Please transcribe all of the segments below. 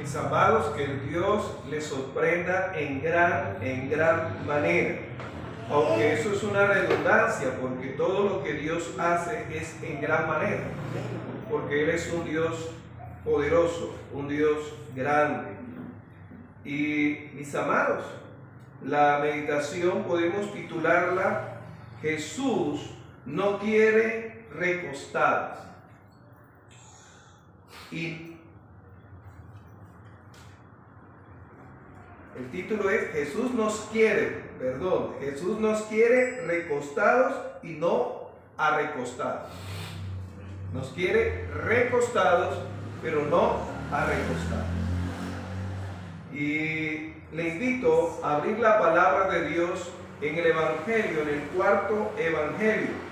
Mis amados, que Dios les sorprenda en gran manera. Aunque eso es una redundancia, porque todo lo que Dios hace es en gran manera. Porque Él es un Dios poderoso, un Dios grande. Y mis amados, la meditación podemos titularla Jesús no quiere recostados. Y el título es Jesús nos quiere recostados y no arrecostados. Nos quiere recostados, pero no arrecostados. Y le invito a abrir la palabra de Dios en el Evangelio, en el cuarto Evangelio.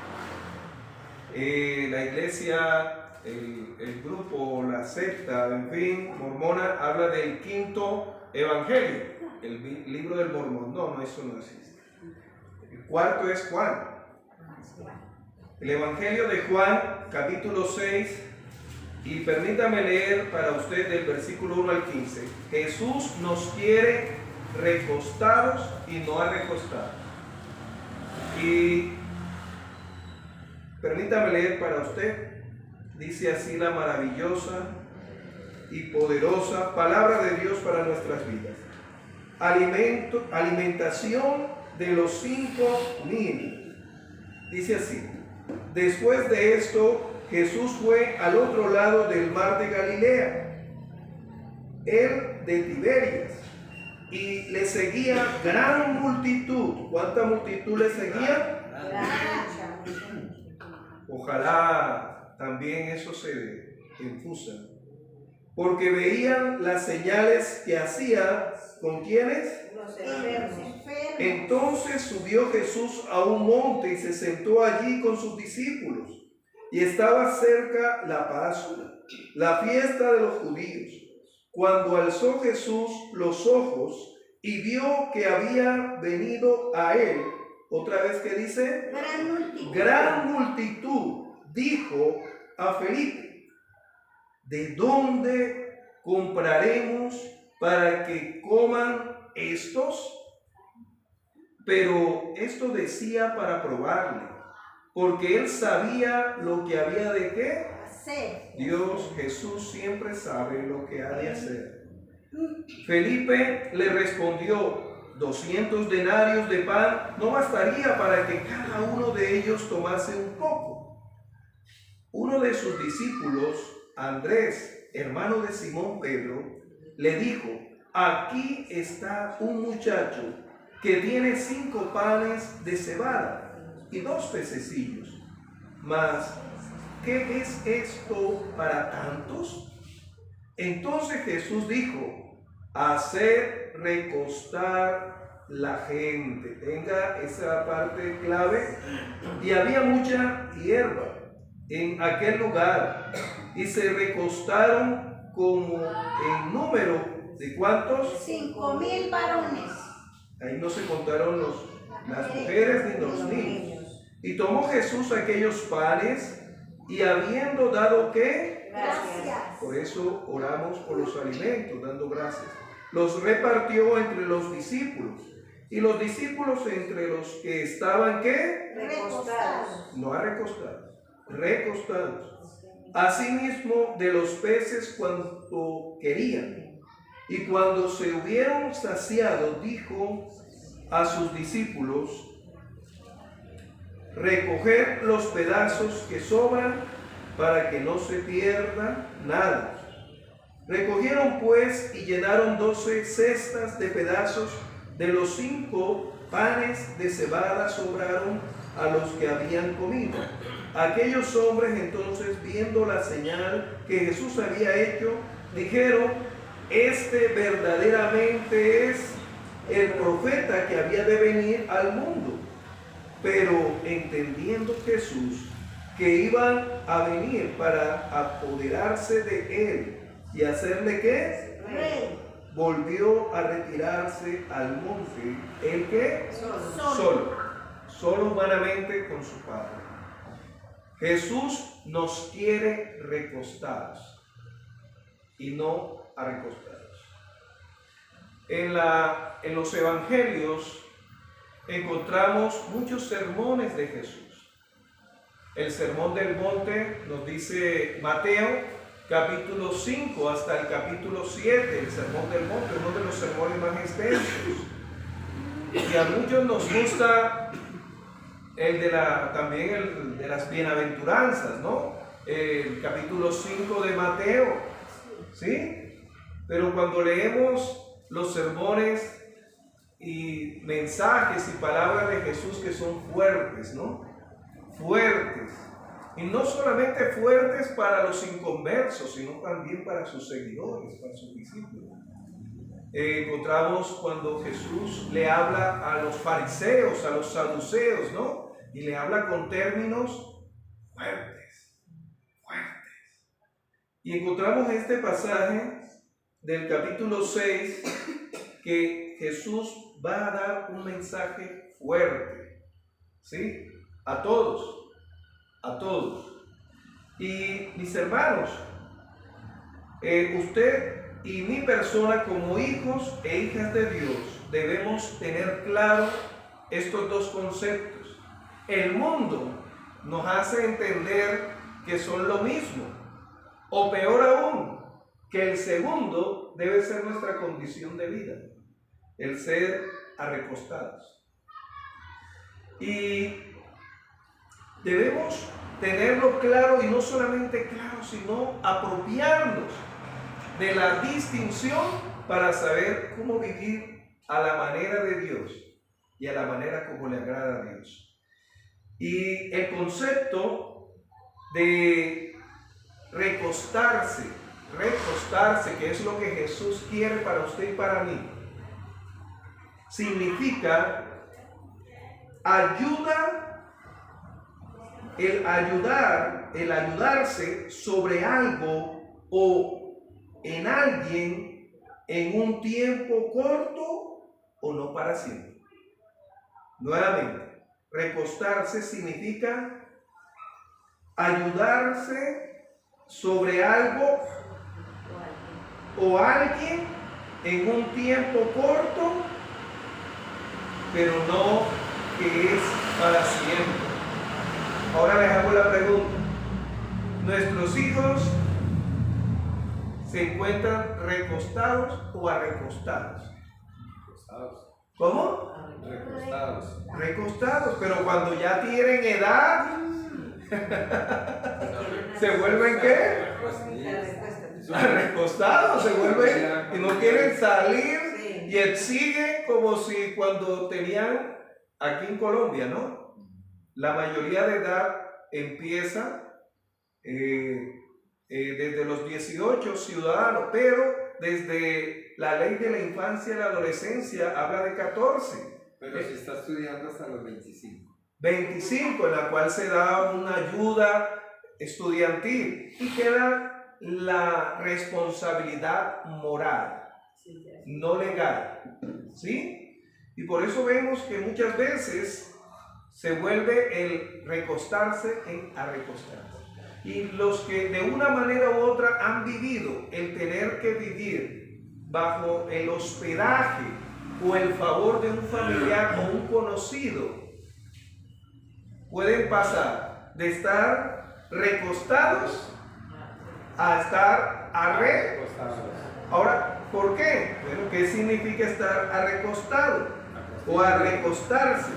La iglesia, el grupo, la secta, en fin, mormona, habla del quinto Evangelio, el libro del Mormón. No, eso no existe. El cuarto es Juan. El Evangelio de Juan, capítulo 6, y permítame leer para usted del versículo 1 al 15. Jesús nos quiere recostados y no arrecostados. Y permítame leer para usted. Dice así la maravillosa y poderosa palabra de Dios para nuestras vidas. Alimentación de los 5,000. Dice así: después de esto, Jesús fue al otro lado del mar de Galilea, el de Tiberias, y le seguía gran multitud. ¿Cuánta multitud le seguía? Ojalá también eso se infusa, porque veían las señales que hacía. ¿Con quiénes? Los enfermos. Entonces subió Jesús a un monte y se sentó allí con sus discípulos. Y estaba cerca la Pascua, la fiesta de los judíos. Cuando alzó Jesús los ojos y vio que había venido a él, otra vez que dice, gran multitud, dijo a Felipe: ¿de dónde compraremos para que coman estos? Pero esto decía para probarle, porque él sabía lo que había de qué hacer. Dios, Jesús, siempre sabe lo que ha de hacer. Felipe le respondió: 200 denarios de pan no bastaría para que cada uno de ellos tomase un poco. Uno de sus discípulos, Andrés, hermano de Simón Pedro, le dijo: aquí está un muchacho que tiene 5 panes de cebada y 2 pececillos. Mas, ¿qué es esto para tantos? Entonces Jesús dijo: hacer recostar la gente. Tenga esa parte clave. Y había mucha hierba en aquel lugar, y se recostaron como en número de ¿cuántos? 5,000 varones. Ahí no se contaron las mujeres ni los niños. Y tomó Jesús aquellos panes y habiendo dado ¿qué? Gracias. Por eso oramos por los alimentos, dando gracias. Los repartió entre los discípulos. Y los discípulos entre los que estaban ¿qué? Recostados. No recostados, recostados. Asimismo de los peces cuanto querían. Y cuando se hubieron saciado, dijo a sus discípulos: recoged los pedazos que sobran para que no se pierda nada. Recogieron pues y llenaron 12 cestas de pedazos de los 5 panes de cebada sobraron a los que habían comido. Aquellos hombres entonces, viendo la señal que Jesús había hecho, dijeron: este verdaderamente es el profeta que había de venir al mundo. Pero entendiendo Jesús que iban a venir para apoderarse de él y hacerle ¿qué? Rey. Volvió a retirarse al monte. ¿El qué? Solo humanamente con su Padre. Jesús nos quiere recostados. y no a recostados. En los evangelios encontramos muchos sermones de Jesús. El sermón del monte nos dice Mateo, capítulo 5 hasta el capítulo 7, el sermón del monte, uno de los sermones más extensos. Y a muchos nos gusta también el de las bienaventuranzas, ¿no? El capítulo 5 de Mateo, ¿sí? Pero cuando leemos los sermones y mensajes y palabras de Jesús que son fuertes, ¿no? Fuertes. Y no solamente fuertes para los inconversos, sino también para sus seguidores, para sus discípulos. Encontramos cuando Jesús le habla a los fariseos, a los saduceos, ¿no? Y le habla con términos fuertes, fuertes. Y encontramos este pasaje del capítulo 6 que Jesús va a dar un mensaje fuerte, ¿sí? A todos, a todos. Y mis hermanos, usted y mi persona como hijos e hijas de Dios debemos tener claro estos dos conceptos. El mundo nos hace entender que son lo mismo, o peor aún, que el segundo debe ser nuestra condición de vida, el ser arrecostados. Y debemos tenerlo claro, y no solamente claro, sino apropiarnos de la distinción para saber cómo vivir a la manera de Dios y a la manera como le agrada a Dios. Y el concepto de recostarse, que es lo que Jesús quiere para usted y para mí, significa el ayudarse sobre algo o en alguien en un tiempo corto o no para siempre. Nuevamente, recostarse significa ayudarse sobre algo o alguien en un tiempo corto, pero no que es para siempre. Ahora les hago la pregunta: ¿nuestros hijos se encuentran recostados o arrecostados? Recostados. ¿Cómo? Recostados. Recostados, pero cuando ya tienen edad, ¿se vuelven qué? Recostados, se vuelven y no quieren salir y exigen como si cuando tenían aquí en Colombia, ¿no? La mayoría de edad empieza desde los 18 ciudadanos, pero desde la ley de la infancia y la adolescencia habla de 14. Pero se está estudiando hasta los 25. 25, en la cual se da una ayuda estudiantil y queda la responsabilidad moral, no legal, ¿sí? Y por eso vemos que muchas veces se vuelve el recostarse en arrecostarse. Y los que de una manera u otra han vivido el tener que vivir bajo el hospedaje o el favor de un familiar o un conocido, pueden pasar de estar recostados a estar arrecostados. Ahora, ¿por qué? Bueno, ¿qué significa estar arrecostado o arrecostarse?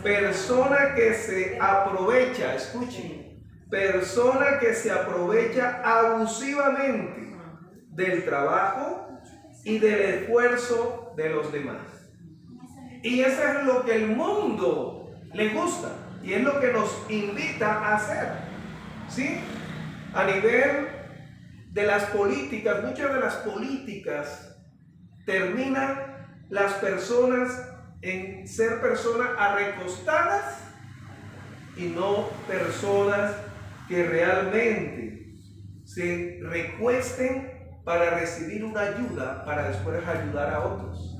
Persona que se aprovecha, escuchen, persona que se aprovecha abusivamente del trabajo y del esfuerzo de los demás. Y eso es lo que el mundo le gusta y es lo que nos invita a hacer, ¿sí? A nivel de las políticas, muchas de las políticas terminan las personas en ser personas arrecostadas y no personas que realmente se recuesten para recibir una ayuda para después ayudar a otros,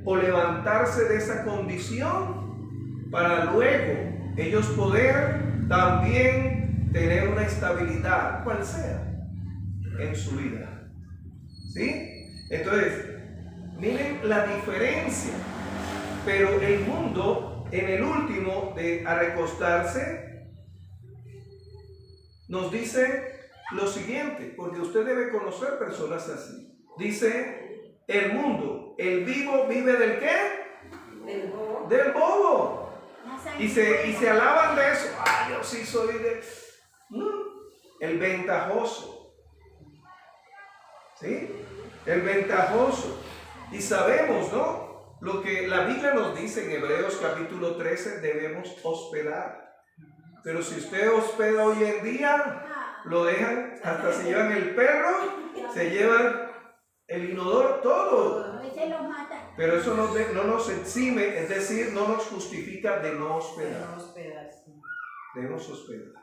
o levantarse de esa condición para luego ellos poder también tener una estabilidad, cual sea. en su vida. ¿Sí? Entonces, miren la diferencia. Pero el mundo, en el último de a recostarse, nos dice lo siguiente, porque usted debe conocer personas así. Dice, el mundo, el vivo vive ¿del qué? Del bobo. Del bobo. Y se alaban de eso. Ay, yo sí soy de... El ventajoso. ¿Sí? El ventajoso. Y sabemos, ¿no? Lo que la Biblia nos dice en Hebreos capítulo 13, debemos hospedar. Pero si usted hospeda hoy en día, lo dejan, hasta se llevan el perro, se llevan el inodoro, todo. Pero eso no nos exime, es decir, no nos justifica de no hospedar. Debemos hospedar.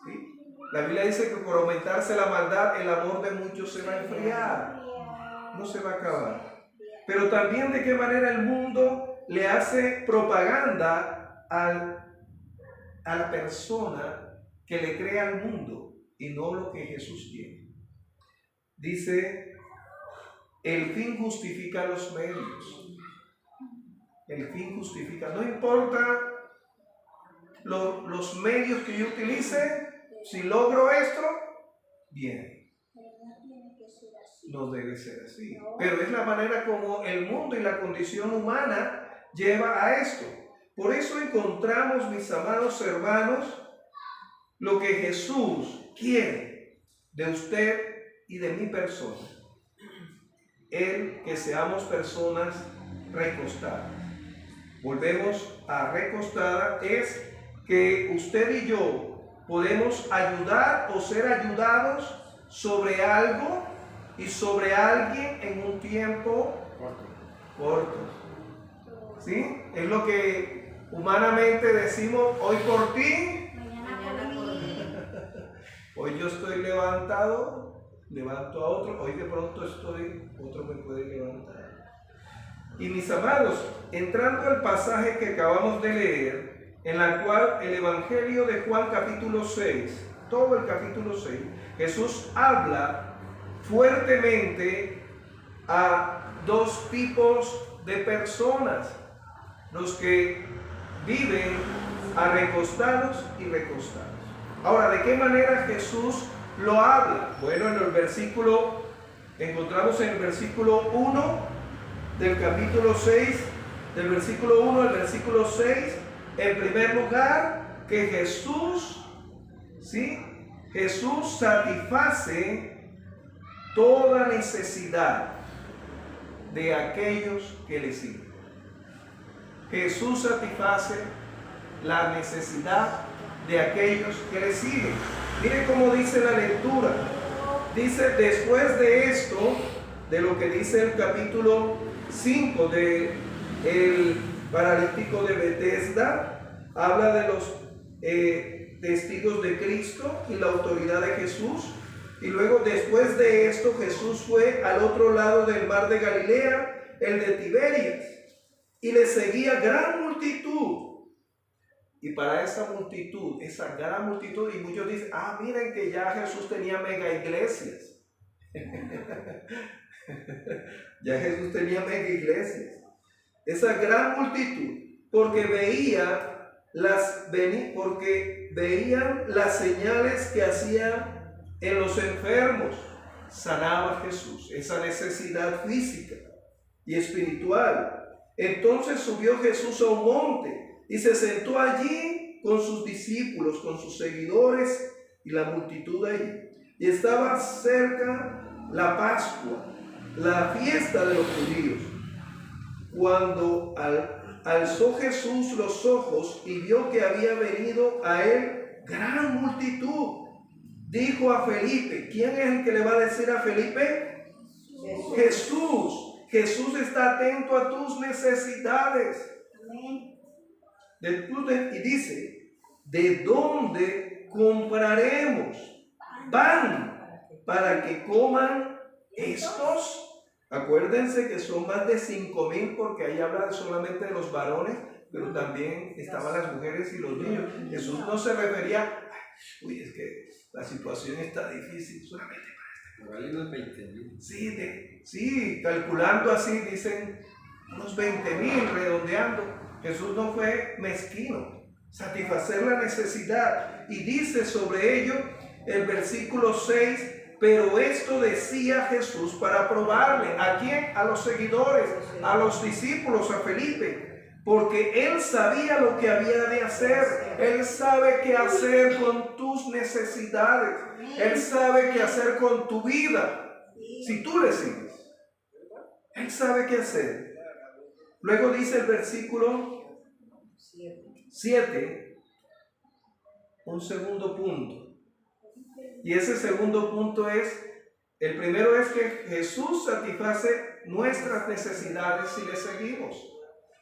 ¿Sí? La Biblia dice que por aumentarse la maldad, el amor de muchos se va a enfriar. No se va a acabar. Pero también de qué manera el mundo le hace propaganda a la persona que le crea al mundo y no lo que Jesús quiere. Dice, el fin justifica los medios. El fin justifica. No importa los medios que yo utilice, si logro esto, bien. No debe ser así. Pero es la manera como el mundo y la condición humana lleva a esto. Por eso encontramos, mis amados hermanos, lo que Jesús quiere de usted y de mi persona. Él, que seamos personas recostadas. Volvemos a recostada, es que usted y yo podemos ayudar o ser ayudados sobre algo y sobre alguien en un tiempo corto. ¿Sí? Es lo que humanamente decimos, hoy por ti, Mañana por mí. hoy yo estoy levantado, levanto a otro, hoy de pronto otro me puede levantar. Y mis amados, entrando al pasaje que acabamos de leer, en la cual el Evangelio de Juan capítulo 6, todo el capítulo 6, Jesús habla fuertemente a dos tipos de personas, los que viven recostados y recostados. Ahora, ¿de qué manera Jesús lo habla? Bueno, encontramos en el versículo 1 del capítulo 6, del versículo 1 al versículo 6, en primer lugar, que Jesús satisface toda necesidad de aquellos que le siguen. Jesús satisface la necesidad de aquellos que le siguen. Miren cómo dice la lectura. Dice, después de esto, de lo que dice el capítulo 5 de el paralítico de Betesda, habla de los testigos de Cristo y la autoridad de Jesús. Y luego, después de esto, Jesús fue al otro lado del mar de Galilea, el de Tiberias, y le seguía gran multitud. Y para esa gran multitud, y muchos dicen, miren que ya Jesús tenía mega iglesias. Ya Jesús tenía mega iglesias. Esa gran multitud, porque veían las señales que hacía en los enfermos, sanaba Jesús, esa necesidad física y espiritual. Entonces subió Jesús a un monte y se sentó allí con sus discípulos, con sus seguidores y la multitud ahí. Y estaba cerca la Pascua, la fiesta de los judíos. Cuando alzó Jesús los ojos y vio que había venido a él gran multitud, dijo a Felipe, ¿quién es el que le va a decir a Felipe? Jesús. Jesús está atento a tus necesidades. Amén. Y dice, ¿de dónde compraremos pan para que coman estos? Acuérdense que son más de 5,000, porque ahí habla solamente de los varones, pero también estaban las mujeres y los niños. Jesús no se refería, es que la situación está difícil solamente para este Por ahí unos 20,000. Sí, calculando así, dicen unos 20,000, redondeando. Jesús no fue mezquino, satisfacer la necesidad. Y dice sobre ello el versículo 6, pero esto decía Jesús para probarle. ¿A quién? A los seguidores, a los discípulos, a Felipe. Porque él sabía lo que había de hacer. Él sabe qué hacer con tus necesidades. Él sabe qué hacer con tu vida. Si tú le sigues, él sabe qué hacer. Luego dice el versículo 7, un segundo punto. Y ese segundo punto es, el primero es que Jesús satisface nuestras necesidades si le seguimos.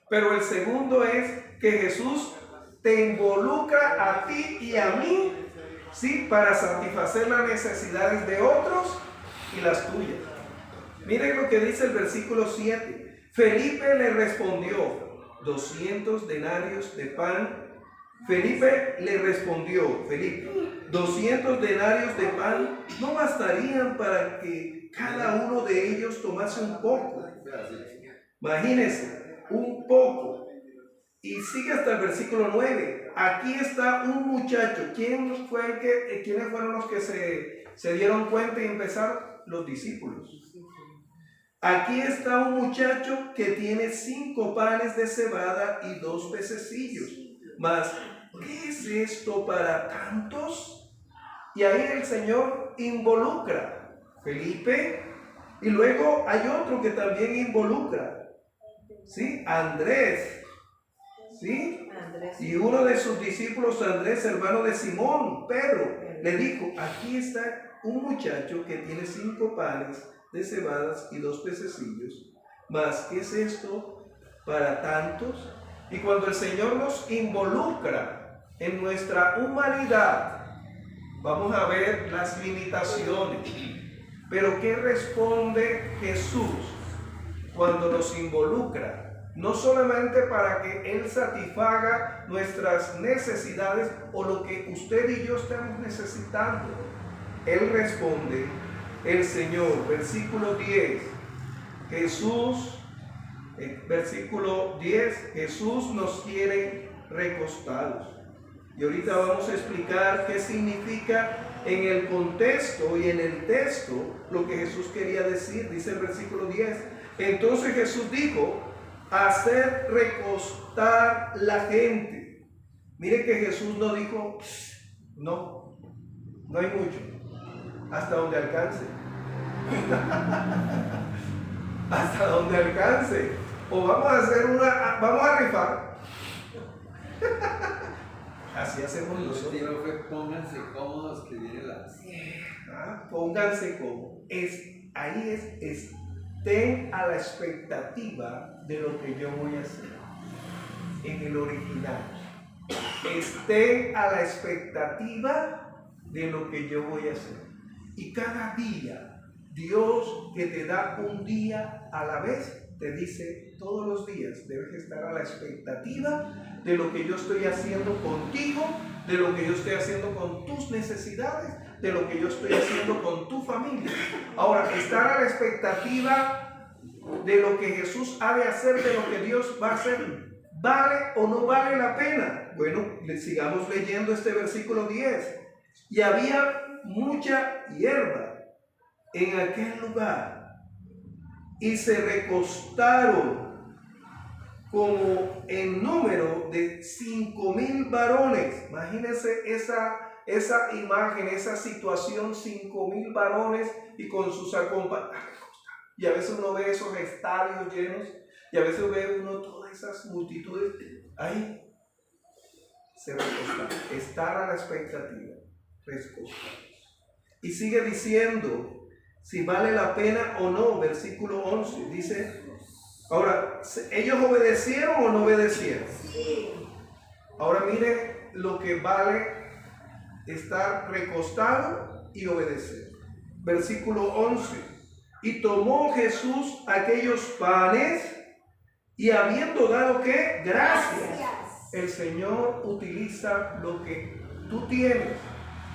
Pero el segundo es que Jesús te involucra a ti y a mí, ¿sí? Para satisfacer las necesidades de otros y las tuyas. Miren lo que dice el versículo 7. Felipe le respondió, 200 denarios de pan. Felipe le respondió, 200 denarios de pan no bastarían para que cada uno de ellos tomase un poco. Imagínense. Un poco. Y sigue hasta el versículo 9. Aquí está un muchacho. ¿Quiénes fueron los que se dieron cuenta y empezaron? Los discípulos. Aquí está un muchacho que tiene 5 panes de cebada y 2 pececillos. Mas, ¿qué es esto para tantos? Y ahí el Señor involucra Felipe, y luego hay otro que también involucra, ¿sí? Andrés, ¿sí? Y uno de sus discípulos, Andrés, hermano de Simón, Pedro, le dijo, aquí está un muchacho que tiene 5 panes de cebadas y 2 pececillos. Mas, ¿qué es esto para tantos? Y cuando el Señor nos involucra en nuestra humanidad, vamos a ver las limitaciones. Pero ¿qué responde Jesús cuando nos involucra? No solamente para que Él satisfaga nuestras necesidades o lo que usted y yo estamos necesitando. Él responde, el Señor, versículo 10, versículo 10, Jesús nos quiere recostados. Y ahorita vamos a explicar qué significa en el contexto y en el texto lo que Jesús quería decir. Dice el versículo 10, entonces Jesús dijo, hacer recostar la gente. Mire que Jesús no dijo, no hay mucho, hasta donde alcance. Hasta donde alcance. O vamos a rifar. Así hacemos nosotros. Pónganse cómodos que viene la... Pónganse cómodos. Estén a la expectativa de lo que yo voy a hacer. En el original. Estén a la expectativa de lo que yo voy a hacer. Y cada día, Dios que te da un día a la vez, te dice todos los días, debes estar a la expectativa de lo que yo estoy haciendo contigo, de lo que yo estoy haciendo con tus necesidades, de lo que yo estoy haciendo con tu familia. Ahora, estar a la expectativa de lo que Jesús ha de hacer, de lo que Dios va a hacer, ¿vale o no vale la pena? Bueno, sigamos leyendo este versículo 10. Y había mucha hierba en aquel lugar, y se recostaron como en número de 5,000 varones. Imagínense esa imagen, esa situación, 5,000 varones y con sus acompañantes. Y a veces uno ve esos estadios llenos, y a veces ve uno todas esas multitudes. Ahí se recostaron, estar a la expectativa, recostados. Y sigue diciendo si vale la pena o no. Versículo 11 dice, ahora, ¿ellos obedecieron o no obedecieron? Sí. Ahora mire lo que vale estar recostado y obedecer. Versículo 11, y tomó Jesús aquellos panes y habiendo dado ¿qué? Gracias. El Señor utiliza lo que tú tienes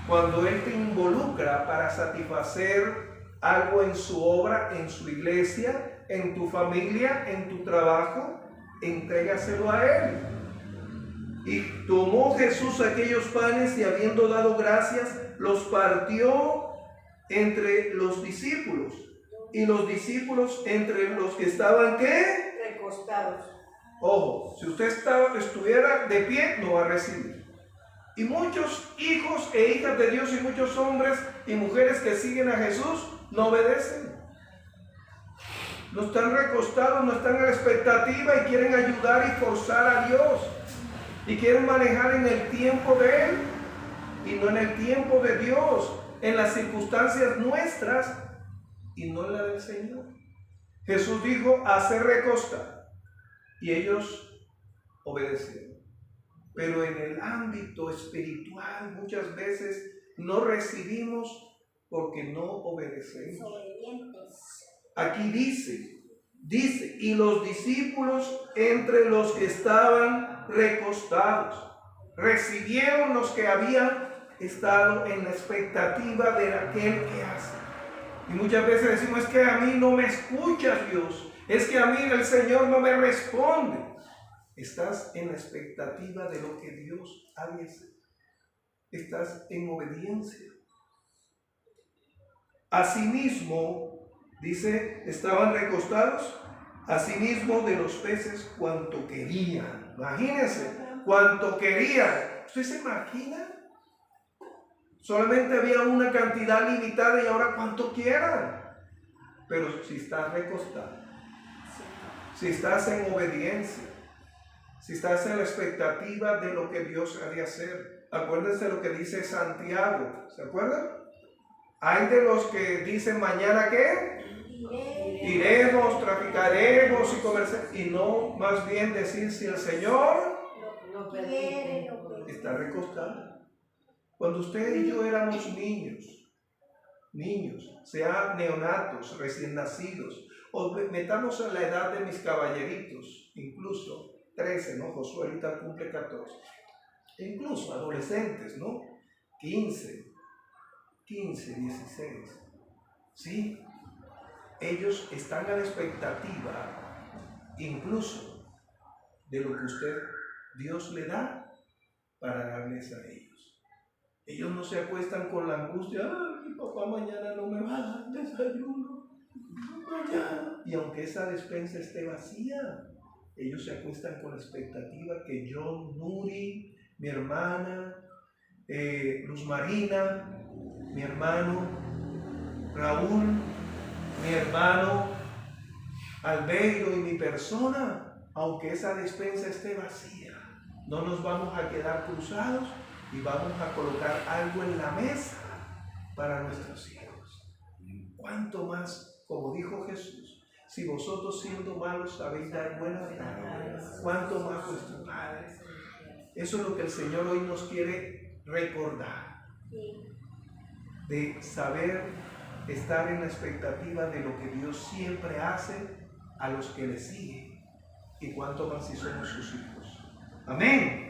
cuando Él te involucra para satisfacer algo en su obra, en su iglesia, en tu familia, en tu trabajo, entrégaselo a Él. Y tomó Jesús aquellos panes y habiendo dado gracias, los partió entre los discípulos. Y los discípulos entre los que estaban, ¿qué? Recostados. Ojo, si usted estuviera de pie, no va a recibir. Y muchos hijos e hijas de Dios y muchos hombres y mujeres que siguen a Jesús no obedecen. No están recostados, no están a la expectativa y quieren ayudar y forzar a Dios. Y quieren manejar en el tiempo de Él y no en el tiempo de Dios, en las circunstancias nuestras y no en la del Señor. Jesús dijo, hacer recostar, y ellos obedecieron. Pero en el ámbito espiritual muchas veces no recibimos porque no obedecemos. Aquí dice, y los discípulos entre los que estaban recostados recibieron los que habían estado en la expectativa de aquel que hace. Y muchas veces decimos, es que a mí no me escucha Dios, es que a mí el Señor no me responde. Estás en la expectativa de lo que Dios ha de hacer. Estás en obediencia. Asimismo, dice, estaban recostados, asimismo de los peces cuanto querían. Imagínense, cuanto querían. ¿Usted se imagina? Solamente había una cantidad limitada y ahora cuanto quieran. Pero si estás recostado, si estás en obediencia, si estás en la expectativa de lo que Dios ha de hacer. Acuérdense lo que dice Santiago, ¿se acuerdan? Hay de los que dicen mañana ¿qué? Iremos, traficaremos y comerciaremos. Y no más bien decir si el Señor está recostado. Cuando usted y yo éramos niños, sea neonatos, recién nacidos, o metamos a la edad de mis caballeritos, incluso 13, ¿no? Josué ahorita cumple 14. E incluso adolescentes, ¿no? 15, 16. ¿Sí? Ellos están a la expectativa, incluso, de lo que Dios le da para darles a ellos. Ellos no se acuestan con la angustia, mi papá mañana no me va a dar desayuno. Mañana. Y aunque esa despensa esté vacía, ellos se acuestan con la expectativa que John, Nuri, mi hermana, Luz Marina, mi hermano Raúl, mi hermano Albeiro y mi persona, aunque esa despensa esté vacía, no nos vamos a quedar cruzados y vamos a colocar algo en la mesa para nuestros hijos. ¿Cuánto más, como dijo Jesús? Si vosotros siendo malos sabéis dar buenas dádivas, ¿cuánto más vuestro Padre? Eso es lo que el Señor hoy nos quiere recordar. De saber estar en la expectativa de lo que Dios siempre hace a los que le siguen. Y cuánto más si somos sus hijos. Amén.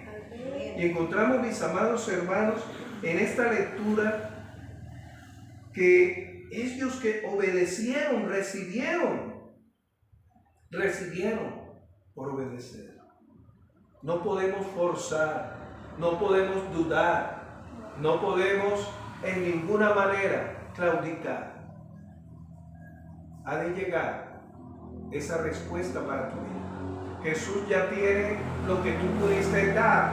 Y encontramos, mis amados hermanos, en esta lectura que ellos que obedecieron, recibieron por obedecer. No podemos forzar, no podemos dudar, no podemos en ninguna manera claudicar. Ha de llegar esa respuesta para tu vida. Jesús ya tiene lo que tú pudiste dar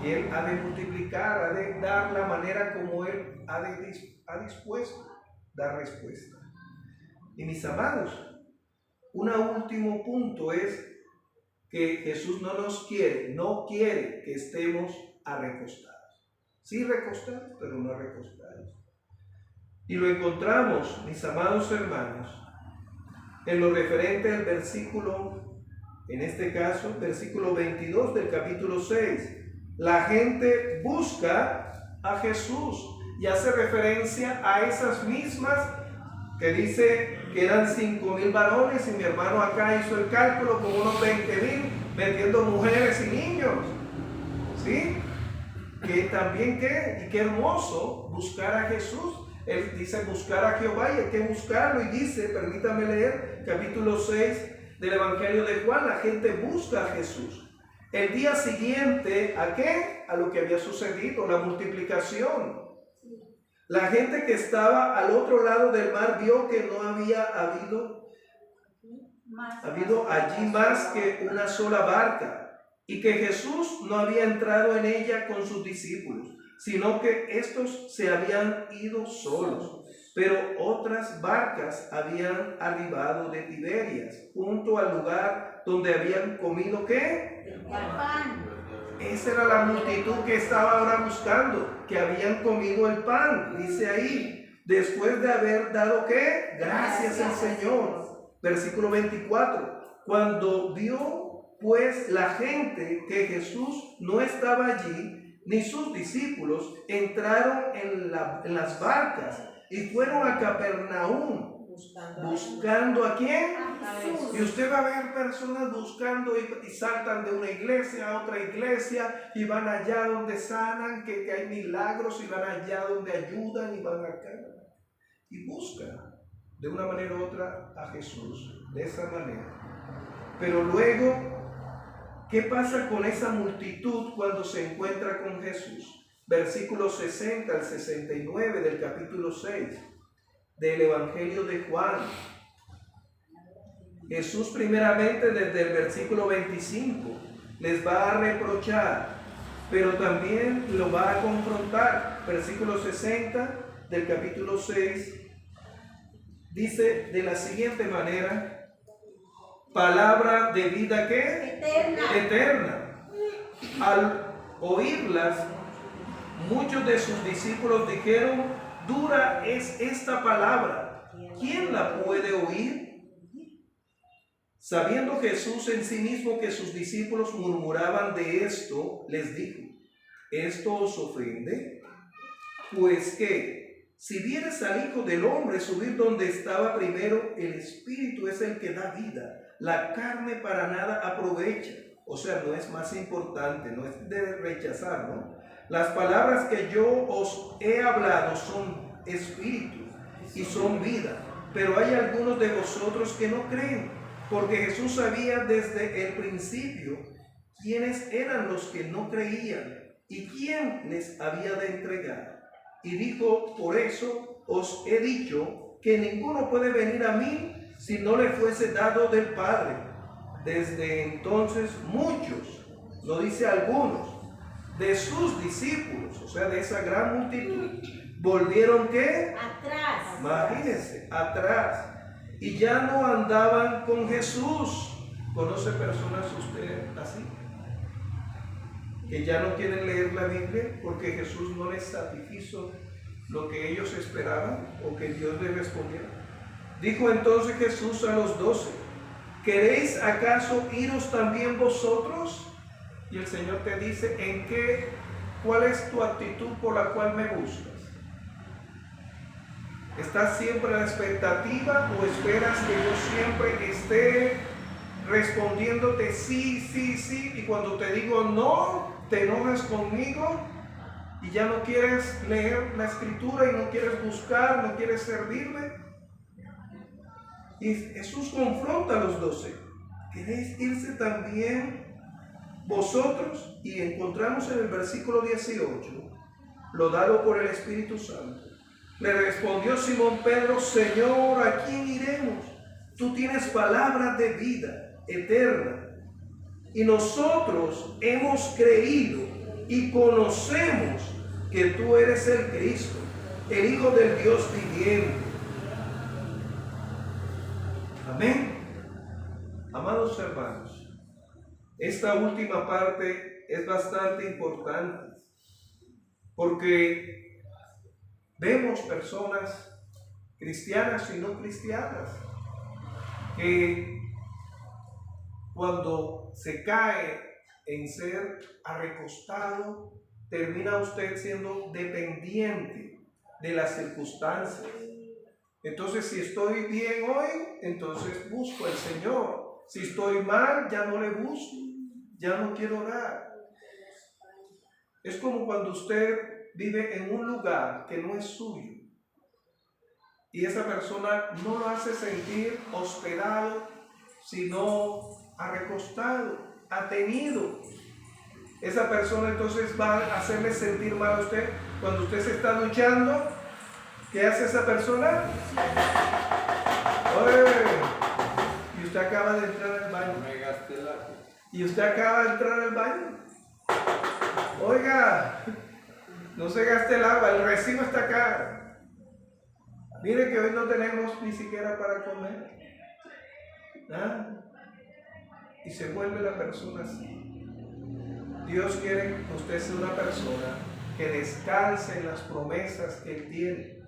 y Él ha de multiplicar, ha de dar la manera como Él ha dispuesto dar respuesta. Y mis amados, un último punto es que Jesús no quiere que estemos recostados. Sí recostados, pero no recostados. Y lo encontramos, mis amados hermanos, en lo referente al versículo, en este caso, versículo 22 del capítulo 6. La gente busca a Jesús y hace referencia a esas mismas que dice que eran 5,000 varones y mi hermano acá hizo el cálculo con unos 20,000, metiendo mujeres y niños. ¿Sí? Que también qué hermoso buscar a Jesús, Él dice buscar a Jehová y hay que buscarlo. Y dice, permítame leer, capítulo 6 del Evangelio de Juan, la gente busca a Jesús. El día siguiente, ¿a qué? A lo que había sucedido, la multiplicación. La gente que estaba al otro lado del mar vio que no había habido allí más que una sola barca y que Jesús no había entrado en ella con sus discípulos, sino que estos se habían ido solos. Pero otras barcas habían arribado de Tiberias, junto al lugar donde habían comido ¿qué? El pan. Esa era la multitud que estaba ahora buscando, que habían comido el pan, dice ahí, después de haber dado ¿qué? Gracias al Señor. Versículo 24. Cuando vio pues la gente que Jesús no estaba allí, ni sus discípulos, entraron en las barcas y fueron a Capernaum. ¿Buscando a quién? A Jesús. Y usted va a ver personas buscando y saltan de una iglesia a otra iglesia y van allá donde sanan, que hay milagros, y van allá donde ayudan y van acá. Y buscan de una manera u otra a Jesús, de esa manera. Pero luego, ¿qué pasa con esa multitud cuando se encuentra con Jesús? Versículos 60 al 69 del capítulo 6 del Evangelio de Juan. Jesús primeramente desde el versículo 25 les va a reprochar, pero también lo va a confrontar. Versículo 60 del capítulo 6 dice de la siguiente manera: palabra de vida ¿qué? Eterna. Al oírlas, muchos de sus discípulos dijeron: dura es esta palabra, ¿quién la puede oír? Sabiendo Jesús en sí mismo que sus discípulos murmuraban de esto, les dijo: ¿esto os ofende? Pues que, si vieres al Hijo del Hombre subir donde estaba primero, el Espíritu es el que da vida, la carne para nada aprovecha. O sea, no es más importante, no es de rechazar, ¿no? Las palabras que yo os he hablado son espíritu y son vida, pero hay algunos de vosotros que no creen, porque Jesús sabía desde el principio quiénes eran los que no creían y quién les había de entregar. Y dijo: por eso os he dicho que ninguno puede venir a mí si no le fuese dado del Padre. Desde entonces muchos, no dice algunos, de sus discípulos, o sea, de esa gran multitud, volvieron ¿qué? Atrás. Imagínense, atrás. Y ya no andaban con Jesús. ¿Conoce personas usted así? Que ya no quieren leer la Biblia porque Jesús no les satisfizo lo que ellos esperaban o que Dios les respondiera. Dijo entonces Jesús a los 12: ¿queréis acaso iros también vosotros? Y el Señor te dice: ¿cuál es tu actitud por la cual me buscas? ¿Estás siempre a la expectativa o esperas que yo siempre esté respondiéndote sí, sí, sí, y cuando te digo no, te enojas conmigo y ya no quieres leer la escritura y no quieres buscar, no quieres servirme? Y Jesús confronta a los 12: ¿queréis irse también vosotros? Y encontramos en el versículo 18 lo dado por el Espíritu Santo. Le respondió Simón Pedro: Señor, ¿a quién iremos? Tú tienes palabras de vida eterna, y nosotros hemos creído y conocemos que tú eres el Cristo, el Hijo del Dios viviente. Amén. Amados hermanos, esta última parte es bastante importante porque vemos personas cristianas y no cristianas que cuando se cae en ser arrecostado, termina usted siendo dependiente de las circunstancias. Entonces, si estoy bien hoy, entonces busco al Señor. Si estoy mal, ya no le busco, ya no quiero orar. Es como cuando usted vive en un lugar que no es suyo y esa persona no lo hace sentir hospedado, sino recostado, atenido. Esa persona entonces va a hacerle sentir mal a usted. Cuando usted se está duchando, ¿qué hace esa persona? ¡Oye! Y usted acaba de entrar al baño. Me gasté el agua. Y usted acaba de entrar al baño. Oiga, no se gaste el agua, el recibo está acá. Mire que hoy no tenemos ni siquiera para comer. ¿Ah? Y se vuelve la persona así. Dios quiere que usted sea una persona que descanse en las promesas que Él tiene.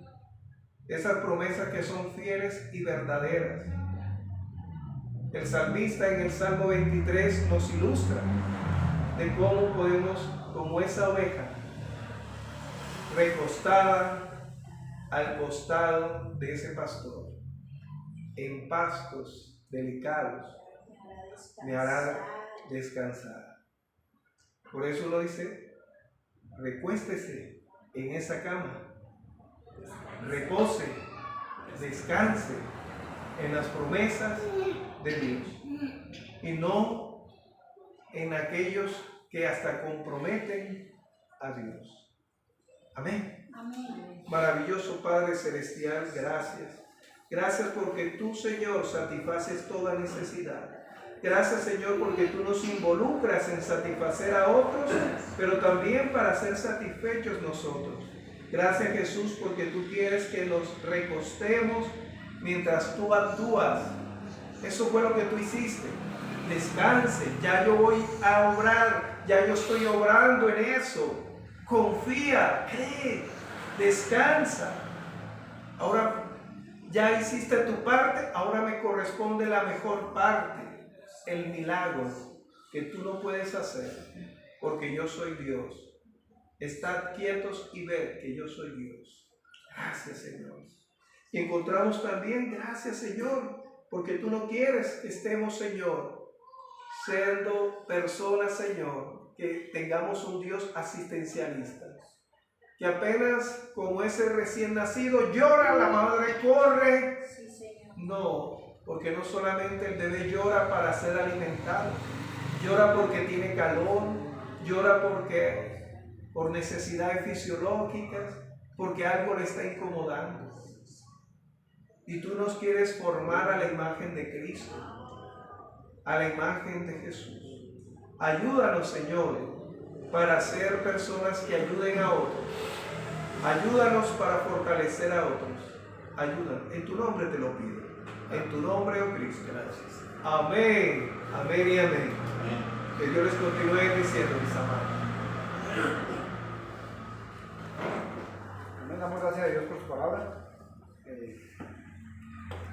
Esas promesas que son fieles y verdaderas. El salmista en el Salmo 23 nos ilustra de cómo podemos, como esa oveja, recostada al costado de ese pastor, en pastos delicados, me hará descansar. Por eso uno dice, recuéstese en esa cama, repose, descanse en las promesas de Dios y no en aquellos que hasta comprometen a Dios. Amén. Amén. Maravilloso Padre Celestial, gracias. Gracias porque tú, Señor, satisfaces toda necesidad. Gracias, Señor, porque tú nos involucras en satisfacer a otros, pero también para ser satisfechos nosotros. Gracias, Jesús, porque tú quieres que nos recostemos mientras tú actúas. Eso fue lo que tú hiciste. Descanse, ya yo voy a obrar, ya yo estoy obrando en eso. Confía, cree, descansa. Ahora ya hiciste tu parte, ahora me corresponde la mejor parte, el milagro que tú no puedes hacer, porque yo soy Dios. Estad quietos y ved que yo soy Dios. Gracias, Señor. Y encontramos también, gracias, Señor, porque tú no quieres que estemos, Señor, siendo personas, Señor, que tengamos un Dios asistencialista. Que apenas como ese recién nacido llora, la madre corre. Sí, Señor. No, porque no solamente el bebé llora para ser alimentado, llora porque tiene calor, llora por necesidades fisiológicas, porque algo le está incomodando. Y tú nos quieres formar a la imagen de Cristo, a la imagen de Jesús. Ayúdanos, Señor, para ser personas que ayuden a otros. Ayúdanos para fortalecer a otros. Ayúdanos. En tu nombre te lo pido. En tu nombre, oh Cristo. Gracias. Amén. Amén y amén. Que Dios les continúe diciendo, mis amados. Amén. Damos gracias a Dios por su palabra.